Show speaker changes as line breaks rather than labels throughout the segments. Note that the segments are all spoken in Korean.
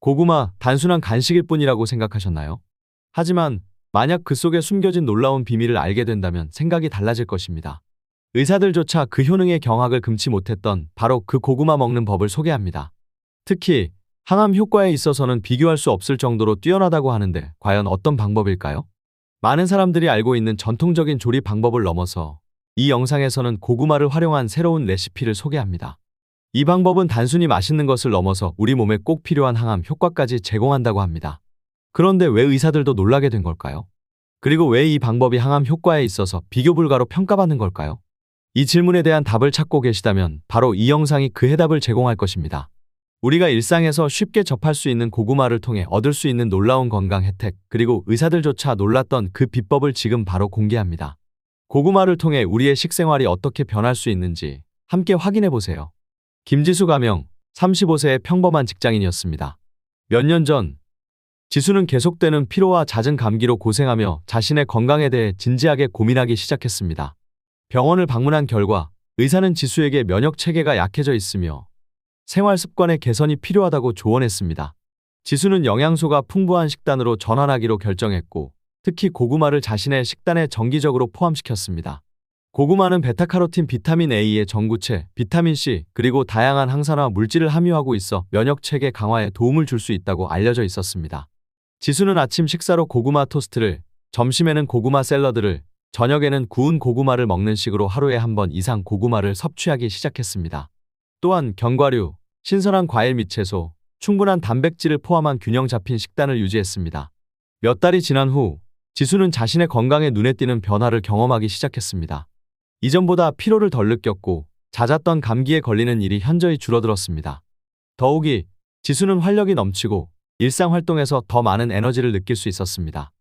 고구마, 단순한 간식일 뿐이라고 생각하셨나요? 하지만 만약 그 속에 숨겨진 놀라운 비밀을 알게 된다면 생각이 달라질 것입니다. 의사들조차 그 효능의 경악을 금치 못했던 바로 그 고구마 먹는 법을 소개합니다. 특히 항암 효과에 있어서는 비교할 수 없을 정도로 뛰어나다고 하는데 과연 어떤 방법일까요? 많은 사람들이 알고 있는 전통적인 조리 방법을 넘어서 이 영상에서는 고구마를 활용한 새로운 레시피를 소개합니다. 이 방법은 단순히 맛있는 것을 넘어서 우리 몸에 꼭 필요한 항암 효과까지 제공한다고 합니다. 그런데 왜 의사들도 놀라게 된 걸까요? 그리고 왜 이 방법이 항암 효과에 있어서 비교 불가로 평가받는 걸까요? 이 질문에 대한 답을 찾고 계시다면 바로 이 영상이 그 해답을 제공할 것입니다. 우리가 일상에서 쉽게 접할 수 있는 고구마를 통해 얻을 수 있는 놀라운 건강 혜택, 그리고 의사들조차 놀랐던 그 비법을 지금 바로 공개합니다. 고구마를 통해 우리의 식생활이 어떻게 변할 수 있는지 함께 확인해 보세요. 김지수 가명, 35세의 평범한 직장인이었습니다. 몇 년 전, 지수는 계속되는 피로와 잦은 감기로 고생하며 자신의 건강에 대해 진지하게 고민하기 시작했습니다. 병원을 방문한 결과 의사는 지수에게 면역 체계가 약해져 있으며 생활 습관의 개선이 필요하다고 조언했습니다. 지수는 영양소가 풍부한 식단으로 전환하기로 결정했고 특히 고구마를 자신의 식단에 정기적으로 포함시켰습니다. 고구마는 베타카로틴, 비타민 A의 전구체, 비타민 C, 그리고 다양한 항산화 물질을 함유하고 있어 면역 체계 강화에 도움을 줄 수 있다고 알려져 있었습니다. 지수는 아침 식사로 고구마 토스트를, 점심에는 고구마 샐러드를, 저녁에는 구운 고구마를 먹는 식으로 하루에 한 번 이상 고구마를 섭취하기 시작했습니다. 또한 견과류, 신선한 과일 및 채소, 충분한 단백질을 포함한 균형 잡힌 식단을 유지했습니다. 몇 달이 지난 후 지수는 자신의 건강에 눈에 띄는 변화를 경험하기 시작했습니다. 이전보다 피로를 덜 느꼈고 잦았던 감기에 걸리는 일이 현저히 줄어들었습니다. 더욱이 지수는 활력이 넘치고 일상 활동에서 더 많은 에너지를 느낄 수 있었습니다.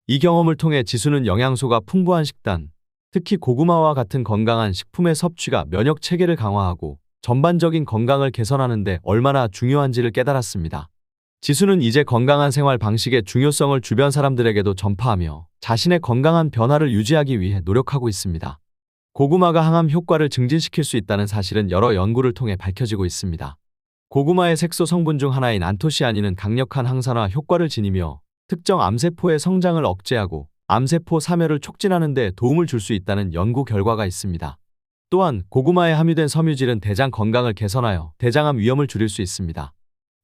이 경험을 통해 지수는 영양소가 풍부한 식단, 특히 고구마와 같은 건강한 식품의 섭취가 면역 체계를 강화하고 전반적인 건강을 개선하는 데 얼마나 중요한지를 깨달았습니다. 지수는 이제 건강한 생활 방식의 중요성을 주변 사람들에게도 전파하며 자신의 건강한 변화를 유지하기 위해 노력하고 있습니다. 고구마가 항암 효과를 증진시킬 수 있다는 사실은 여러 연구를 통해 밝혀지고 있습니다. 고구마의 색소 성분 중 하나인 안토시아닌은 강력한 항산화 효과를 지니며 특정 암세포의 성장을 억제하고 암세포 사멸을 촉진하는 데 도움을 줄 수 있다는 연구 결과가 있습니다. 또한 고구마에 함유된 섬유질은 대장 건강을 개선하여 대장암 위험을 줄일 수 있습니다.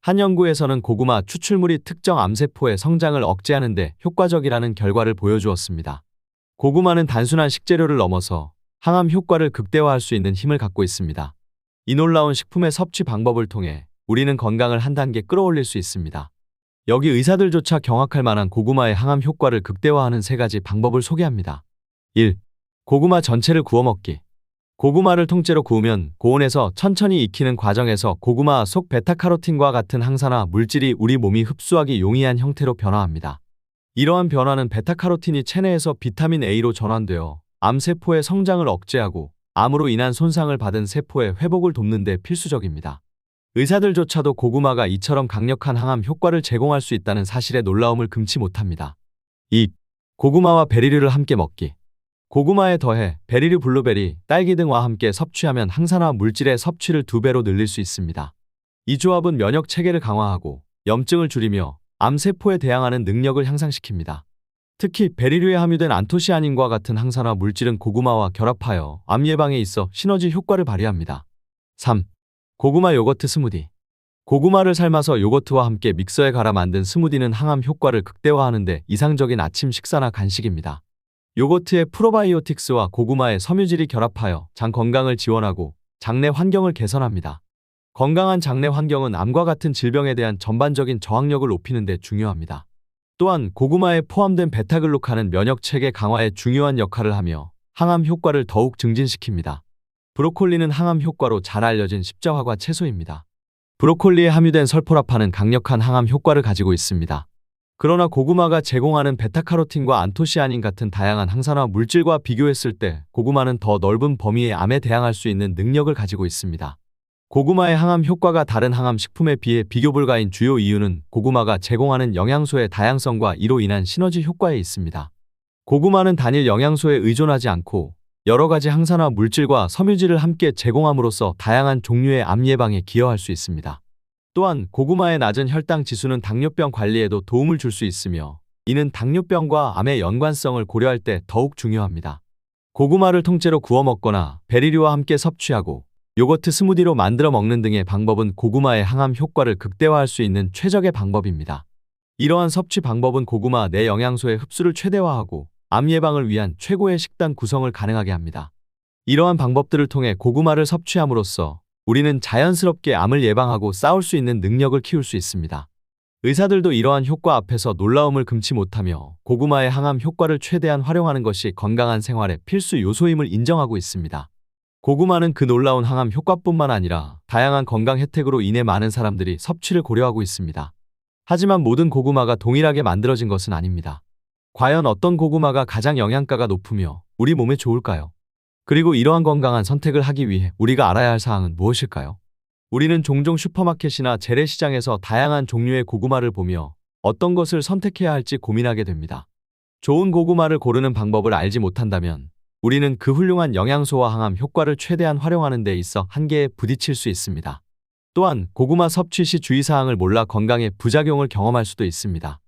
한 연구에서는 고구마 추출물이 특정 암세포의 성장을 억제하는 데 효과적이라는 결과를 보여주었습니다. 고구마는 단순한 식재료를 넘어서 항암 효과를 극대화할 수 있는 힘을 갖고 있습니다. 이 놀라운 식품의 섭취 방법을 통해 우리는 건강을 한 단계 끌어올릴 수 있습니다. 여기 의사들조차 경악할 만한 고구마의 항암 효과를 극대화하는 3가지 방법을 소개합니다. 1. 고구마 전체를 구워 먹기. 고구마를 통째로 구우면 고온에서 천천히 익히는 과정에서 고구마 속 베타카로틴과 같은 항산화 물질이 우리 몸이 흡수하기 용이한 형태로 변화합니다. 이러한 변화는 베타카로틴이 체내에서 비타민 A로 전환되어 암세포의 성장을 억제하고 암으로 인한 손상을 받은 세포의 회복을 돕는 데 필수적입니다. 의사들조차도 고구마가 이처럼 강력한 항암 효과를 제공할 수 있다는 사실에 놀라움을 금치 못합니다. 2. 고구마와 베리류를 함께 먹기. 고구마에 더해 베리류, 블루베리, 딸기 등과 함께 섭취하면 항산화 물질의 섭취를 2배로 늘릴 수 있습니다. 이 조합은 면역 체계를 강화하고 염증을 줄이며 암세포에 대항하는 능력을 향상시킵니다. 특히 베리류에 함유된 안토시아닌과 같은 항산화 물질은 고구마와 결합하여 암 예방에 있어 시너지 효과를 발휘합니다. 3. 고구마 요거트 스무디. 고구마를 삶아서 요거트와 함께 믹서에 갈아 만든 스무디는 항암 효과를 극대화하는 데 이상적인 아침 식사나 간식입니다. 요거트의 프로바이오틱스와 고구마의 섬유질이 결합하여 장 건강을 지원하고 장내 환경을 개선합니다. 건강한 장내 환경은 암과 같은 질병에 대한 전반적인 저항력을 높이는 데 중요합니다. 또한 고구마에 포함된 베타글루칸은 면역 체계 강화에 중요한 역할을 하며 항암 효과를 더욱 증진시킵니다. 브로콜리는 항암 효과로 잘 알려진 십자화과 채소입니다. 브로콜리에 함유된 설포라판은 강력한 항암 효과를 가지고 있습니다. 그러나 고구마가 제공하는 베타카로틴과 안토시아닌 같은 다양한 항산화 물질과 비교했을 때 고구마는 더 넓은 범위의 암에 대항할 수 있는 능력을 가지고 있습니다. 고구마의 항암 효과가 다른 항암 식품에 비해 비교 불가인 주요 이유는 고구마가 제공하는 영양소의 다양성과 이로 인한 시너지 효과에 있습니다. 고구마는 단일 영양소에 의존하지 않고 여러 가지 항산화 물질과 섬유질을 함께 제공함으로써 다양한 종류의 암 예방에 기여할 수 있습니다. 또한 고구마의 낮은 혈당 지수는 당뇨병 관리에도 도움을 줄 수 있으며 이는 당뇨병과 암의 연관성을 고려할 때 더욱 중요합니다. 고구마를 통째로 구워 먹거나 베리류와 함께 섭취하고 요거트 스무디로 만들어 먹는 등의 방법은 고구마의 항암 효과를 극대화할 수 있는 최적의 방법입니다. 이러한 섭취 방법은 고구마 내 영양소의 흡수를 최대화하고 암 예방을 위한 최고의 식단 구성을 가능하게 합니다. 이러한 방법들을 통해 고구마를 섭취함으로써 우리는 자연스럽게 암을 예방하고 싸울 수 있는 능력을 키울 수 있습니다. 의사들도 이러한 효과 앞에서 놀라움을 금치 못하며 고구마의 항암 효과를 최대한 활용하는 것이 건강한 생활의 필수 요소임을 인정하고 있습니다. 고구마는 그 놀라운 항암 효과뿐만 아니라 다양한 건강 혜택으로 인해 많은 사람들이 섭취를 고려하고 있습니다. 하지만 모든 고구마가 동일하게 만들어진 것은 아닙니다. 과연 어떤 고구마가 가장 영양가가 높으며 우리 몸에 좋을까요? 그리고 이러한 건강한 선택을 하기 위해 우리가 알아야 할 사항은 무엇일까요? 우리는 종종 슈퍼마켓이나 재래시장에서 다양한 종류의 고구마를 보며 어떤 것을 선택해야 할지 고민하게 됩니다. 좋은 고구마를 고르는 방법을 알지 못한다면 우리는 그 훌륭한 영양소와 항암 효과를 최대한 활용하는 데 있어 한계에 부딪힐 수 있습니다. 또한 고구마 섭취 시 주의사항을 몰라 건강에 부작용을 경험할 수도 있습니다.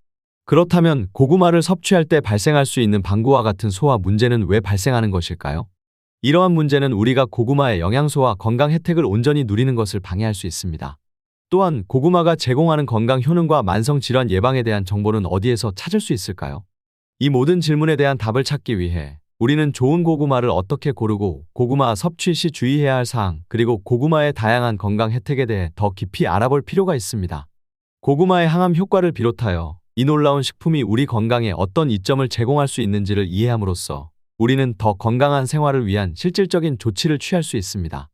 그렇다면 고구마를 섭취할 때 발생할 수 있는 방구와 같은 소화 문제는 왜 발생하는 것일까요? 이러한 문제는 우리가 고구마의 영양소와 건강 혜택을 온전히 누리는 것을 방해할 수 있습니다. 또한 고구마가 제공하는 건강 효능과 만성 질환 예방에 대한 정보는 어디에서 찾을 수 있을까요? 이 모든 질문에 대한 답을 찾기 위해 우리는 좋은 고구마를 어떻게 고르고 고구마 섭취 시 주의해야 할 사항 그리고 고구마의 다양한 건강 혜택에 대해 더 깊이 알아볼 필요가 있습니다. 고구마의 항암 효과를 비롯하여 이 놀라운 식품이 우리 건강에 어떤 이점을 제공할 수 있는지를 이해함으로써 우리는 더 건강한 생활을 위한 실질적인 조치를 취할 수 있습니다.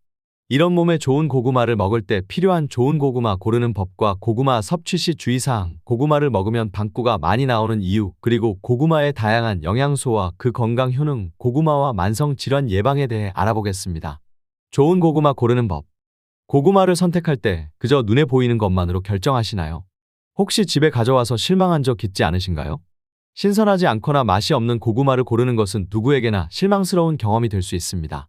이런 몸에 좋은 고구마를 먹을 때 필요한 좋은 고구마 고르는 법과 고구마 섭취 시 주의사항, 고구마를 먹으면 방구가 많이 나오는 이유, 그리고 고구마의 다양한 영양소와 그 건강 효능, 고구마와 만성 질환 예방에 대해 알아보겠습니다. 좋은 고구마 고르는 법. 고구마를 선택할 때 그저 눈에 보이는 것만으로 결정하시나요? 혹시 집에 가져와서 실망한 적 있지 않으신가요? 신선하지 않거나 맛이 없는 고구마를 고르는 것은 누구에게나 실망스러운 경험이 될 수 있습니다.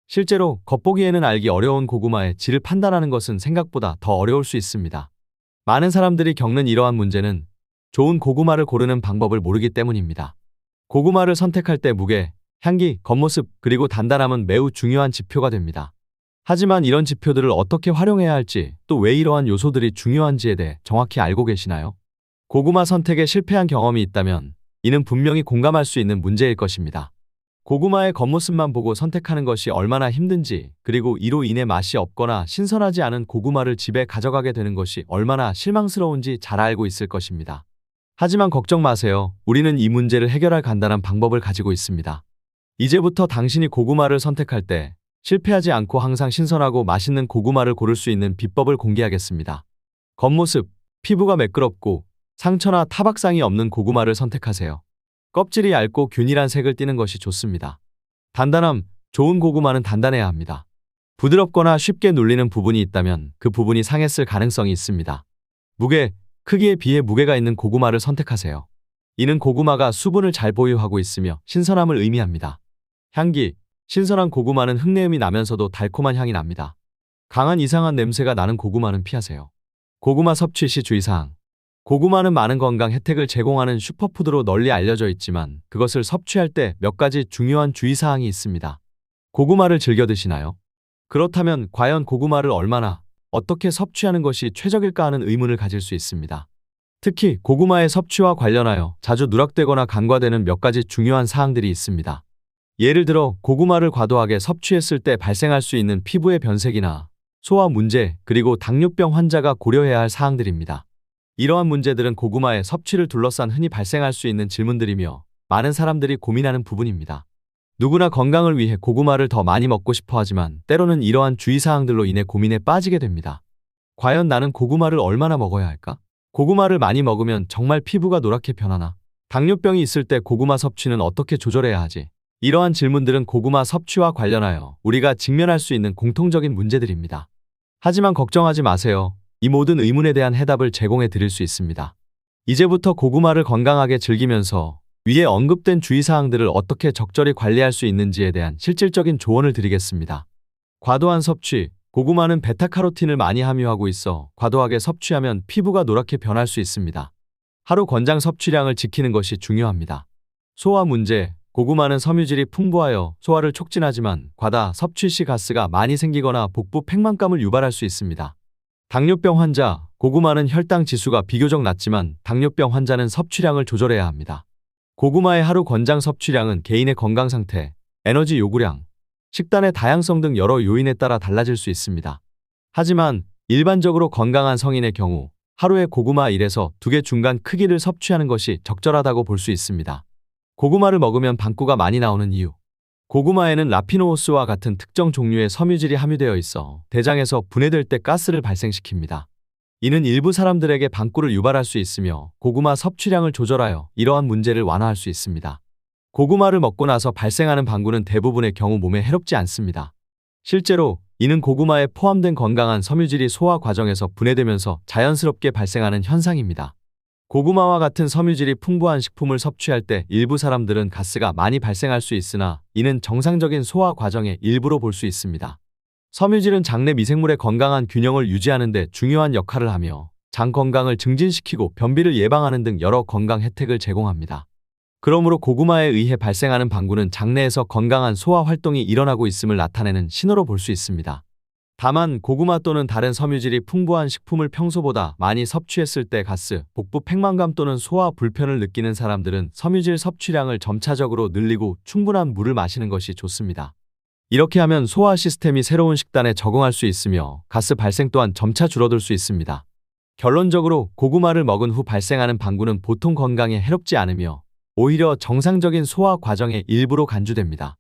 실제로 겉보기에는 알기 어려운 고구마의 질을 판단하는 것은 생각보다 더 어려울 수 있습니다. 많은 사람들이 겪는 이러한 문제는 좋은 고구마를 고르는 방법을 모르기 때문입니다. 고구마를 선택할 때 무게, 향기, 겉모습, 그리고 단단함은 매우 중요한 지표가 됩니다. 하지만 이런 지표들을 어떻게 활용해야 할지, 또 왜 이러한 요소들이 중요한지에 대해 정확히 알고 계시나요? 고구마 선택에 실패한 경험이 있다면 이는 분명히 공감할 수 있는 문제일 것입니다. 고구마의 겉모습만 보고 선택하는 것이 얼마나 힘든지, 그리고 이로 인해 맛이 없거나 신선하지 않은 고구마를 집에 가져가게 되는 것이 얼마나 실망스러운지 잘 알고 있을 것입니다. 하지만 걱정 마세요. 우리는 이 문제를 해결할 간단한 방법을 가지고 있습니다. 이제부터 당신이 고구마를 선택할 때 실패하지 않고 항상 신선하고 맛있는 고구마를 고를 수 있는 비법을 공개하겠습니다. 겉모습, 피부가 매끄럽고 상처나 타박상이 없는 고구마를 선택하세요. 껍질이 얇고 균일한 색을 띠는 것이 좋습니다. 단단함, 좋은 고구마는 단단해야 합니다. 부드럽거나 쉽게 눌리는 부분이 있다면 그 부분이 상했을 가능성이 있습니다. 무게, 크기에 비해 무게가 있는 고구마를 선택하세요. 이는 고구마가 수분을 잘 보유하고 있으며 신선함을 의미합니다. 향기, 신선한 고구마는 흙내음이 나면서도 달콤한 향이 납니다. 강한 이상한 냄새가 나는 고구마는 피하세요. 고구마 섭취 시 주의사항. 고구마는 많은 건강 혜택을 제공하는 슈퍼푸드로 널리 알려져 있지만 그것을 섭취할 때 몇 가지 중요한 주의사항이 있습니다. 고구마를 즐겨 드시나요? 그렇다면 과연 고구마를 얼마나, 어떻게 섭취하는 것이 최적일까 하는 의문을 가질 수 있습니다. 특히 고구마의 섭취와 관련하여 자주 누락되거나 간과되는 몇 가지 중요한 사항들이 있습니다. 예를 들어 고구마를 과도하게 섭취했을 때 발생할 수 있는 피부의 변색이나 소화 문제, 그리고 당뇨병 환자가 고려해야 할 사항들입니다. 이러한 문제들은 고구마의 섭취를 둘러싼 흔히 발생할 수 있는 질문들이며 많은 사람들이 고민하는 부분입니다. 누구나 건강을 위해 고구마를 더 많이 먹고 싶어 하지만 때로는 이러한 주의사항들로 인해 고민에 빠지게 됩니다. 과연 나는 고구마를 얼마나 먹어야 할까? 고구마를 많이 먹으면 정말 피부가 노랗게 변하나? 당뇨병이 있을 때 고구마 섭취는 어떻게 조절해야 하지? 이러한 질문들은 고구마 섭취와 관련하여 우리가 직면할 수 있는 공통적인 문제들입니다. 하지만 걱정하지 마세요. 이 모든 의문에 대한 해답을 제공해 드릴 수 있습니다. 이제부터 고구마를 건강하게 즐기면서 위에 언급된 주의사항들을 어떻게 적절히 관리할 수 있는지에 대한 실질적인 조언을 드리겠습니다. 과도한 섭취, 고구마는 베타카로틴을 많이 함유하고 있어 과도하게 섭취하면 피부가 노랗게 변할 수 있습니다. 하루 권장 섭취량을 지키는 것이 중요합니다. 소화 문제. 고구마는 섬유질이 풍부하여 소화를 촉진하지만 과다 섭취 시 가스가 많이 생기거나 복부 팽만감을 유발할 수 있습니다. 당뇨병 환자. 고구마는 혈당 지수가 비교적 낮지만 당뇨병 환자는 섭취량을 조절해야 합니다. 고구마의 하루 권장 섭취량은 개인의 건강 상태, 에너지 요구량, 식단의 다양성 등 여러 요인에 따라 달라질 수 있습니다. 하지만 일반적으로 건강한 성인의 경우 하루에 고구마 1에서 2개 중간 크기를 섭취하는 것이 적절하다고 볼 수 있습니다. 고구마를 먹으면 방구가 많이 나오는 이유. 고구마에는 라피노호스와 같은 특정 종류의 섬유질이 함유되어 있어 대장에서 분해될 때 가스를 발생시킵니다. 이는 일부 사람들에게 방구를 유발할 수 있으며 고구마 섭취량을 조절하여 이러한 문제를 완화할 수 있습니다. 고구마를 먹고 나서 발생하는 방구는 대부분의 경우 몸에 해롭지 않습니다. 실제로 이는 고구마에 포함된 건강한 섬유질이 소화 과정에서 분해되면서 자연스럽게 발생하는 현상입니다. 고구마와 같은 섬유질이 풍부한 식품을 섭취할 때 일부 사람들은 가스가 많이 발생할 수 있으나 이는 정상적인 소화 과정의 일부로 볼 수 있습니다. 섬유질은 장내 미생물의 건강한 균형을 유지하는 데 중요한 역할을 하며 장 건강을 증진시키고 변비를 예방하는 등 여러 건강 혜택을 제공합니다. 그러므로 고구마에 의해 발생하는 방구는 장내에서 건강한 소화 활동이 일어나고 있음을 나타내는 신호로 볼 수 있습니다. 다만 고구마 또는 다른 섬유질이 풍부한 식품을 평소보다 많이 섭취했을 때 가스, 복부 팽만감 또는 소화 불편을 느끼는 사람들은 섬유질 섭취량을 점차적으로 늘리고 충분한 물을 마시는 것이 좋습니다. 이렇게 하면 소화 시스템이 새로운 식단에 적응할 수 있으며 가스 발생 또한 점차 줄어들 수 있습니다. 결론적으로 고구마를 먹은 후 발생하는 방구는 보통 건강에 해롭지 않으며 오히려 정상적인 소화 과정의 일부로 간주됩니다.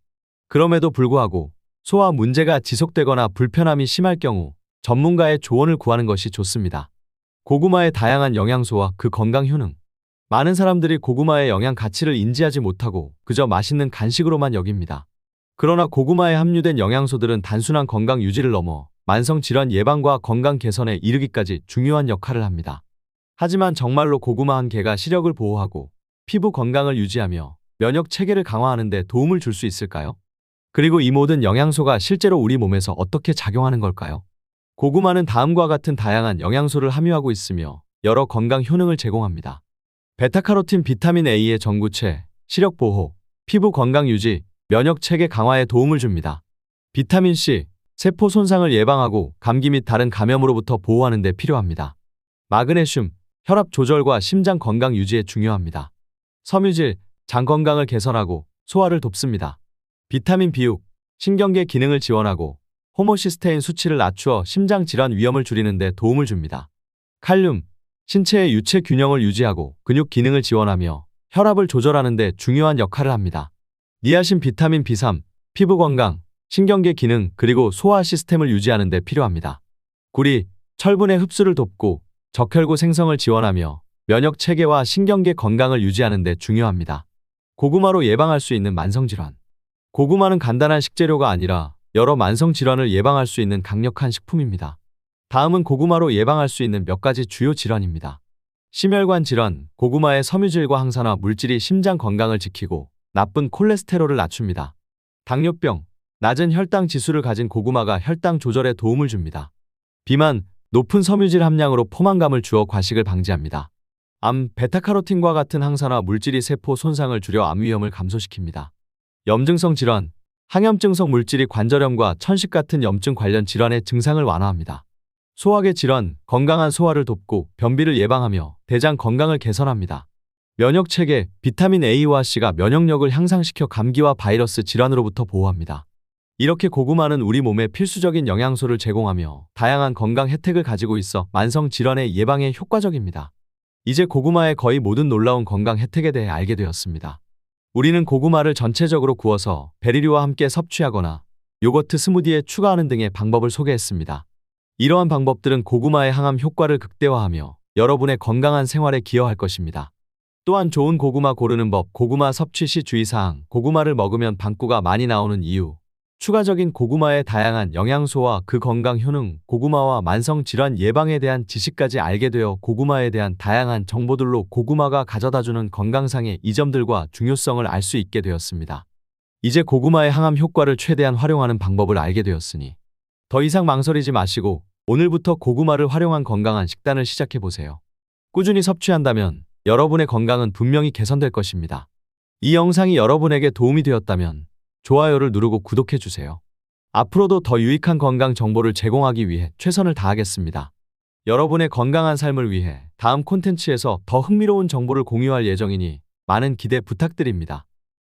그럼에도 불구하고 소화 문제가 지속되거나 불편함이 심할 경우 전문가의 조언을 구하는 것이 좋습니다. 고구마의 다양한 영양소와 그 건강 효능. 많은 사람들이 고구마의 영양 가치를 인지하지 못하고 그저 맛있는 간식으로만 여깁니다. 그러나 고구마에 함유된 영양소들은 단순한 건강 유지를 넘어 만성질환 예방과 건강 개선에 이르기까지 중요한 역할을 합니다. 하지만 정말로 고구마 한 개가 시력을 보호하고 피부 건강을 유지하며 면역 체계를 강화하는 데 도움을 줄 수 있을까요? 그리고 이 모든 영양소가 실제로 우리 몸에서 어떻게 작용하는 걸까요? 고구마는 다음과 같은 다양한 영양소를 함유하고 있으며 여러 건강 효능을 제공합니다. 베타카로틴 비타민 A의 전구체, 시력 보호, 피부 건강 유지, 면역 체계 강화에 도움을 줍니다. 비타민 C, 세포 손상을 예방하고 감기 및 다른 감염으로부터 보호하는 데 필요합니다. 마그네슘, 혈압 조절과 심장 건강 유지에 중요합니다. 섬유질, 장 건강을 개선하고 소화를 돕습니다. 비타민 B6, 신경계 기능을 지원하고 호모시스테인 수치를 낮추어 심장 질환 위험을 줄이는 데 도움을 줍니다. 칼륨, 신체의 유체 균형을 유지하고 근육 기능을 지원하며 혈압을 조절하는 데 중요한 역할을 합니다. 니아신 비타민 B3, 피부 건강, 신경계 기능 그리고 소화 시스템을 유지하는 데 필요합니다. 구리, 철분의 흡수를 돕고 적혈구 생성을 지원하며 면역 체계와 신경계 건강을 유지하는 데 중요합니다. 고구마로 예방할 수 있는 만성질환. 고구마는 간단한 식재료가 아니라 여러 만성질환을 예방할 수 있는 강력한 식품입니다. 다음은 고구마로 예방할 수 있는 몇 가지 주요 질환입니다. 심혈관 질환. 고구마의 섬유질과 항산화 물질이 심장 건강을 지키고 나쁜 콜레스테롤을 낮춥니다. 당뇨병. 낮은 혈당 지수를 가진 고구마가 혈당 조절에 도움을 줍니다. 비만. 높은 섬유질 함량으로 포만감을 주어 과식을 방지합니다. 암. 베타카로틴과 같은 항산화 물질이 세포 손상을 줄여 암 위험을 감소시킵니다. 염증성 질환. 항염증성 물질이 관절염과 천식 같은 염증 관련 질환의 증상을 완화합니다. 소화계 질환. 건강한 소화를 돕고 변비를 예방하며 대장 건강을 개선합니다. 면역 체계. 비타민 A와 C가 면역력을 향상시켜 감기와 바이러스 질환으로부터 보호합니다. 이렇게 고구마는 우리 몸에 필수적인 영양소를 제공하며 다양한 건강 혜택을 가지고 있어 만성 질환의 예방에 효과적입니다. 이제 고구마의 거의 모든 놀라운 건강 혜택에 대해 알게 되었습니다. 우리는 고구마를 전체적으로 구워서 베리류와 함께 섭취하거나 요거트 스무디에 추가하는 등의 방법을 소개했습니다. 이러한 방법들은 고구마의 항암 효과를 극대화하며 여러분의 건강한 생활에 기여할 것입니다. 또한 좋은 고구마 고르는 법, 고구마 섭취 시 주의사항, 고구마를 먹으면 방구가 많이 나오는 이유, 추가적인 고구마의 다양한 영양소와 그 건강 효능, 고구마와 만성 질환 예방에 대한 지식까지 알게 되어 고구마에 대한 다양한 정보들로 고구마가 가져다주는 건강상의 이점들과 중요성을 알 수 있게 되었습니다. 이제 고구마의 항암 효과를 최대한 활용하는 방법을 알게 되었으니 더 이상 망설이지 마시고 오늘부터 고구마를 활용한 건강한 식단을 시작해 보세요. 꾸준히 섭취한다면 여러분의 건강은 분명히 개선될 것입니다. 이 영상이 여러분에게 도움이 되었다면 좋아요를 누르고 구독해 주세요. 앞으로도 더 유익한 건강 정보를 제공하기 위해 최선을 다하겠습니다. 여러분의 건강한 삶을 위해 다음 콘텐츠에서 더 흥미로운 정보를 공유할 예정이니 많은 기대 부탁드립니다.